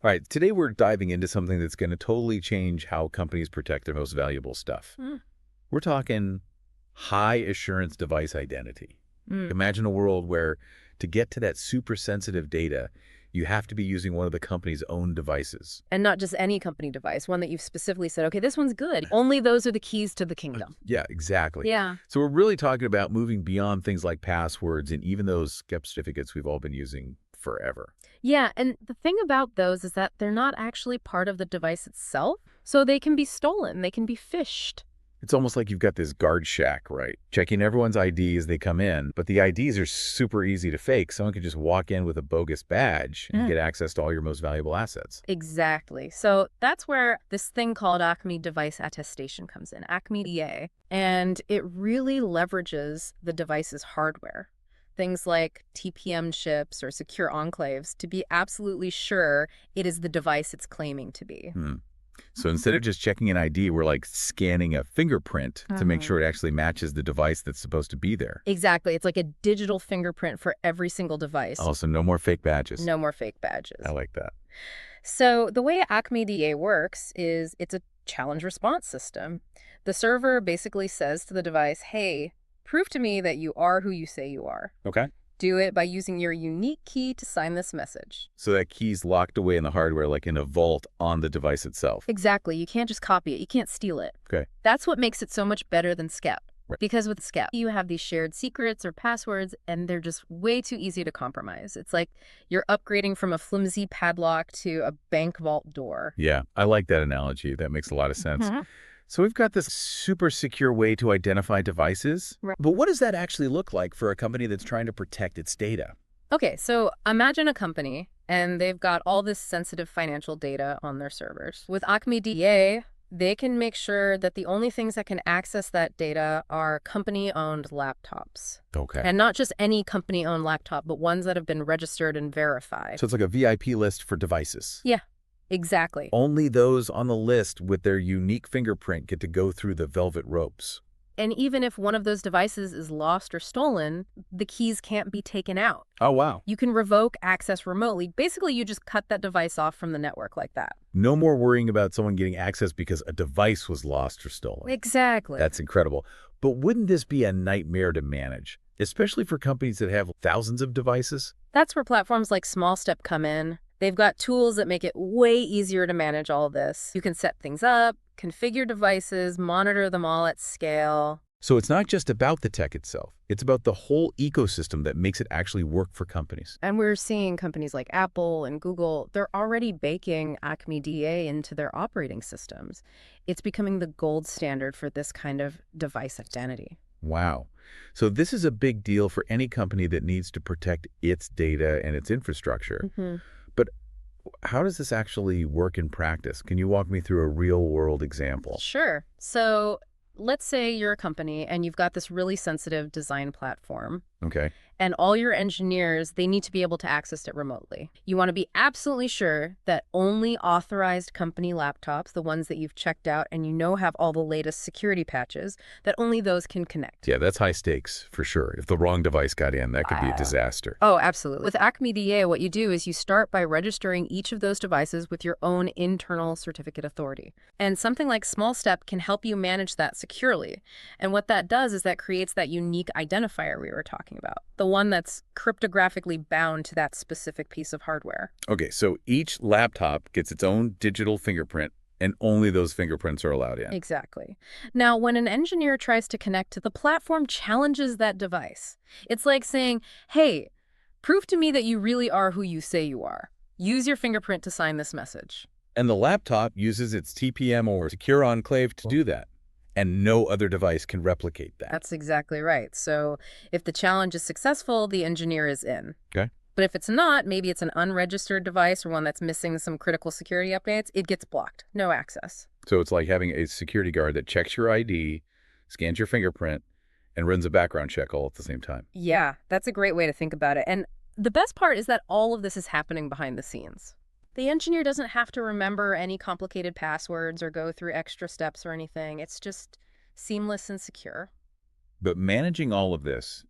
All right, today we're diving into something that's going to totally change how companies protect their most valuable stuff. Mm. We're talking high assurance device identity. Mm. Imagine a world where to get to that super sensitive data, you have to be using one of the company's own devices. And not just any company device, one that you've specifically said, okay, this one's good. Only those are the keys to the kingdom. Yeah, exactly. Yeah. So we're really talking about moving beyond things like passwords and even those SCEP certificates we've all been using forever. Yeah, and the thing about those is that they're not actually part of the device itself, so they can be stolen, they can be phished. It's almost like you've got this guard shack, right? Checking everyone's ID as they come in, but the IDs are super easy to fake. Someone could just walk in with a bogus badge and get access to all your most valuable assets. Exactly. So that's where this thing called ACME device attestation comes in, ACME DA, and it really leverages the device's hardware. Things like TPM chips or secure enclaves to be absolutely sure it is the device it's claiming to be. So instead of just checking an ID, we're like scanning a fingerprint to make sure it actually matches the device that's supposed to be there. Exactly. It's like a digital fingerprint for every single device. Also, no more fake badges. No more fake badges. I like that. So the way ACME DA works is it's a challenge response system. The server basically says to the device, hey, prove to me that you are who you say you are. Okay. Do it by using your unique key to sign this message. So that key's locked away in the hardware like in a vault on the device itself. Exactly. You can't just copy it. You can't steal it. Okay. That's what makes it so much better than SCEP. Right. Because with SCEP, you have these shared secrets or passwords, and they're just way too easy to compromise. It's like you're upgrading from a flimsy padlock to a bank vault door. Yeah, I like that analogy. That makes a lot of sense. So we've got this super secure way to identify devices. Right. But what does that actually look like for a company that's trying to protect its data? Okay, so imagine a company, and they've got all this sensitive financial data on their servers. With ACME DA, they can make sure that the only things that can access that data are company-owned laptops. Okay. And not just any company-owned laptop, but ones that have been registered and verified. So it's like a VIP list for devices. Yeah, exactly. Only those on the list with their unique fingerprint get to go through the velvet ropes. And even if one of those devices is lost or stolen, the keys can't be taken out. Oh, wow. You can revoke access remotely. Basically, you just cut that device off from the network like that. No more worrying about someone getting access because a device was lost or stolen. Exactly. That's incredible. But wouldn't this be a nightmare to manage, especially for companies that have thousands of devices? That's where platforms like SmallStep come in. They've got tools that make it way easier to manage all of this. You can set things up, configure devices, monitor them all at scale. So it's not just about the tech itself. It's about the whole ecosystem that makes it actually work for companies. And we're seeing companies like Apple and Google, they're already baking ACME DA into their operating systems. It's becoming the gold standard for this kind of device identity. Wow. So this is a big deal for any company that needs to protect its data and its infrastructure. But how does this actually work in practice? Can you walk me through a real-world example? Sure. So let's say you're a company and you've got this really sensitive design platform. Okay. And all your engineers, they need to be able to access it remotely. You want to be absolutely sure that only authorized company laptops, the ones that you've checked out and you know have all the latest security patches, that only those can connect. Yeah, that's high stakes for sure. If the wrong device got in, that could be a disaster. Oh, absolutely. With ACME DA, what you do is you start by registering each of those devices with your own internal certificate authority. And something like SmallStep can help you manage that securely. And what that does is that creates that unique identifier we were talking about, the one that's cryptographically bound to that specific piece of hardware. Okay, so each laptop gets its own digital fingerprint, and only those fingerprints are allowed in. Exactly. Now, when an engineer tries to connect, the platform challenges that device. It's like saying, hey, prove to me that you really are who you say you are. Use your fingerprint to sign this message. And the laptop uses its TPM or secure enclave to do that. And no other device can replicate that. That's exactly right. So if the challenge is successful, the engineer is in. Okay. But if it's not, maybe it's an unregistered device or one that's missing some critical security updates, it gets blocked. No access. So it's like having a security guard that checks your ID, scans your fingerprint, and runs a background check all at the same time. Yeah, that's a great way to think about it. And the best part is that all of this is happening behind the scenes. The engineer doesn't have to remember any complicated passwords or go through extra steps or anything. It's just seamless and secure. But managing all of this,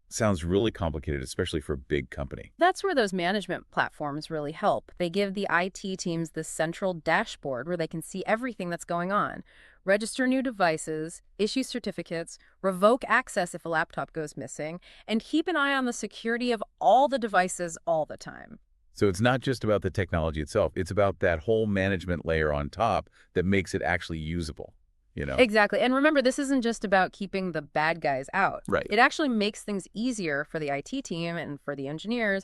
Sounds really complicated, especially for a big company. That's where those management platforms really help. They give the IT teams this central dashboard where they can see everything that's going on, register new devices, issue certificates, revoke access if a laptop goes missing, and keep an eye on the security of all the devices all the time. So it's not just about the technology itself. It's about that whole management layer on top that makes it actually usable, you know? Exactly. And remember, this isn't just about keeping the bad guys out. Right. It actually makes things easier for the IT team and for the engineers.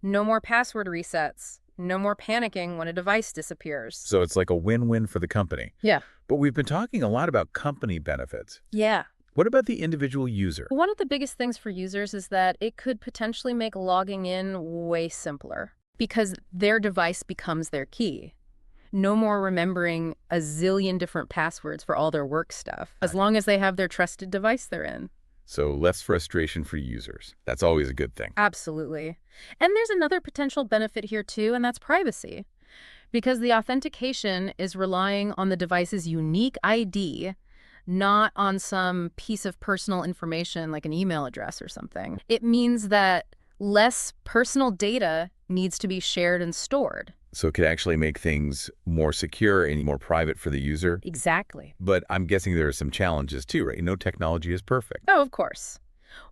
No more password resets. No more panicking when a device disappears. So it's like a win-win for the company. Yeah. But we've been talking a lot about company benefits. Yeah. What about the individual user? One of the biggest things for users is that it could potentially make logging in way simpler because their device becomes their key. No more remembering a zillion different passwords for all their work stuff, as long as they have their trusted device they're in. So less frustration for users. That's always a good thing. Absolutely. And there's another potential benefit here too, and that's privacy. Because the authentication is relying on the device's unique ID, not on some piece of personal information like an email address or something. It means that less personal data needs to be shared and stored. So it could actually make things more secure and more private for the user. Exactly. But I'm guessing there are some challenges too, right? No technology is perfect. Oh, of course.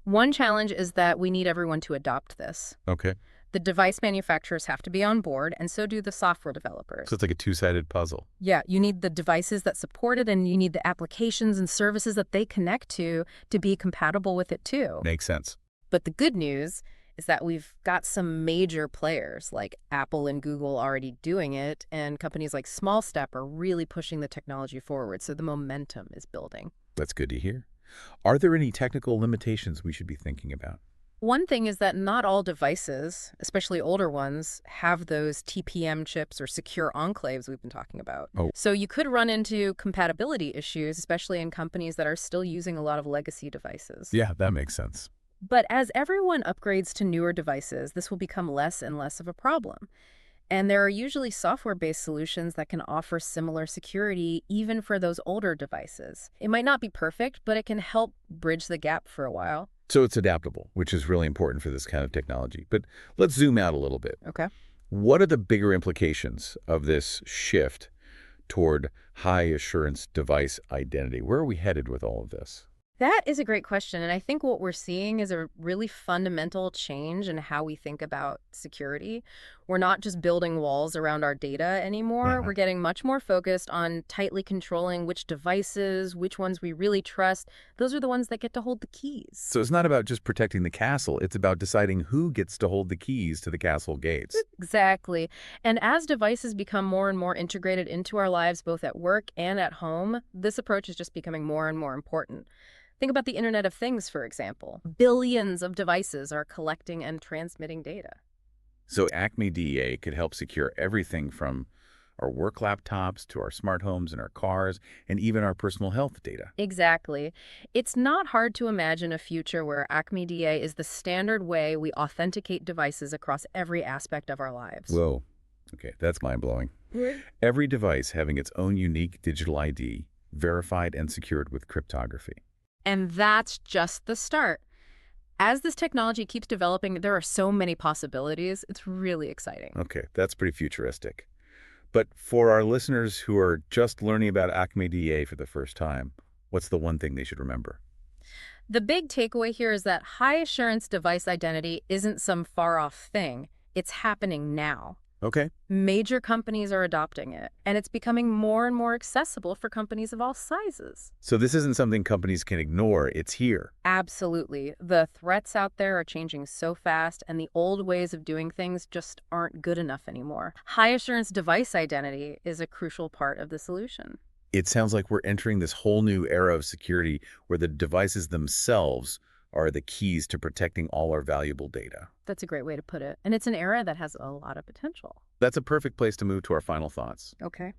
One challenge is that we need everyone to adopt this. Okay. The device manufacturers have to be on board, and so do the software developers. So it's like a two-sided puzzle. Yeah, you need the devices that support it, and you need the applications and services that they connect to be compatible with it too. Makes sense. But the good news is that we've got some major players like Apple and Google already doing it, and companies like SCEP are really pushing the technology forward, so the momentum is building. That's good to hear. Are there any technical limitations we should be thinking about? One thing is that not all devices, especially older ones, have those TPM chips or secure enclaves we've been talking about. Oh. So you could run into compatibility issues, especially in companies that are still using a lot of legacy devices. Yeah, that makes sense. But as everyone upgrades to newer devices, this will become less and less of a problem. And there are usually software-based solutions that can offer similar security even for those older devices. It might not be perfect, but it can help bridge the gap for a while. So it's adaptable, which is really important for this kind of technology. But let's zoom out a little bit. Okay. What are the bigger implications of this shift toward high-assurance device identity? Where are we headed with all of this? That is a great question, and I think what we're seeing is a really fundamental change in how we think about security. We're not just building walls around our data anymore. Yeah. We're getting much more focused on tightly controlling which devices, which ones we really trust. Those are the ones that get to hold the keys. So it's not about just protecting the castle. It's about deciding who gets to hold the keys to the castle gates. Exactly. And as devices become more and more integrated into our lives, both at work and at home, this approach is just becoming more and more important. Think about the Internet of Things, for example. Billions of devices are collecting and transmitting data. So ACME DEA could help secure everything from our work laptops to our smart homes and our cars and even our personal health data. Exactly. It's not hard to imagine a future where ACME DA is the standard way we authenticate devices across every aspect of our lives. Whoa. Okay, that's mind-blowing. Every device having its own unique digital ID, verified and secured with cryptography. And that's just the start. As this technology keeps developing, there are so many possibilities. It's really exciting. Okay, that's pretty futuristic. But for our listeners who are just learning about ACME DEA for the first time, what's the one thing they should remember? The big takeaway here is that high-assurance device identity isn't some far-off thing. It's happening now. Okay. Major companies are adopting it, and it's becoming more and more accessible for companies of all sizes. So this isn't something companies can ignore. It's here. Absolutely. The threats out there are changing so fast, and the old ways of doing things just aren't good enough anymore. High-assurance device identity is a crucial part of the solution. It sounds like we're entering this whole new era of security where the devices themselves are the keys to protecting all our valuable data. That's a great way to put it. And it's an era that has a lot of potential. That's a perfect place to move to our final thoughts. Okay.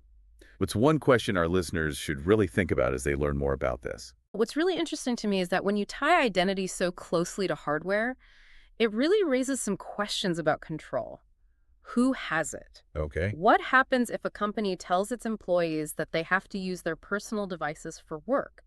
What's one question our listeners should really think about as they learn more about this? What's really interesting to me is that when you tie identity so closely to hardware, it really raises some questions about control. Who has it? Okay. What happens if a company tells its employees that they have to use their personal devices for work?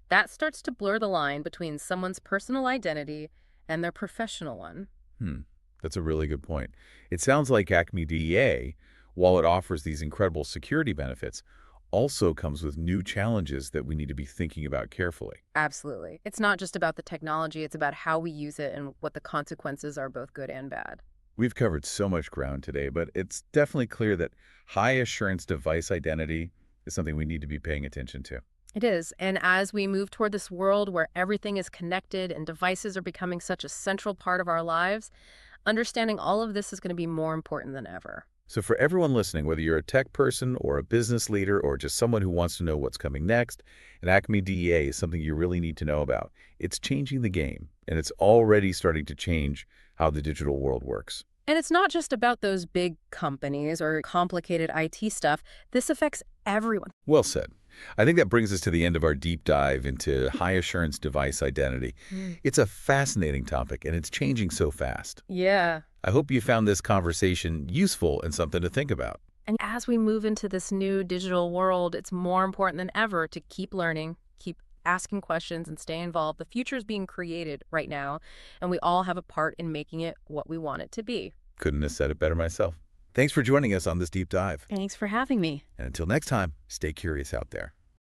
That starts to blur the line between someone's personal identity and their professional one. Hmm. That's a really good point. It sounds like ACME DEA, while it offers these incredible security benefits, also comes with new challenges that we need to be thinking about carefully. Absolutely. It's not just about the technology, it's about how we use it and what the consequences are, both good and bad. We've covered so much ground today, but it's definitely clear that high assurance device identity is something we need to be paying attention to. It is. And as we move toward this world where everything is connected and devices are becoming such a central part of our lives, understanding all of this is going to be more important than ever. So for everyone listening, whether you're a tech person or a business leader or just someone who wants to know what's coming next, an ACME DEA is something you really need to know about. It's changing the game, and it's already starting to change how the digital world works. And it's not just about those big companies or complicated IT stuff. This affects everyone. Well said. I think that brings us to the end of our deep dive into high assurance device identity. It's a fascinating topic, and it's changing so fast. Yeah. I hope you found this conversation useful and something to think about. And as we move into this new digital world, it's more important than ever to keep learning, keep asking questions, and stay involved. The future is being created right now, and we all have a part in making it what we want it to be. Couldn't have said it better myself. Thanks for joining us on this deep dive. Thanks for having me. And until next time, stay curious out there.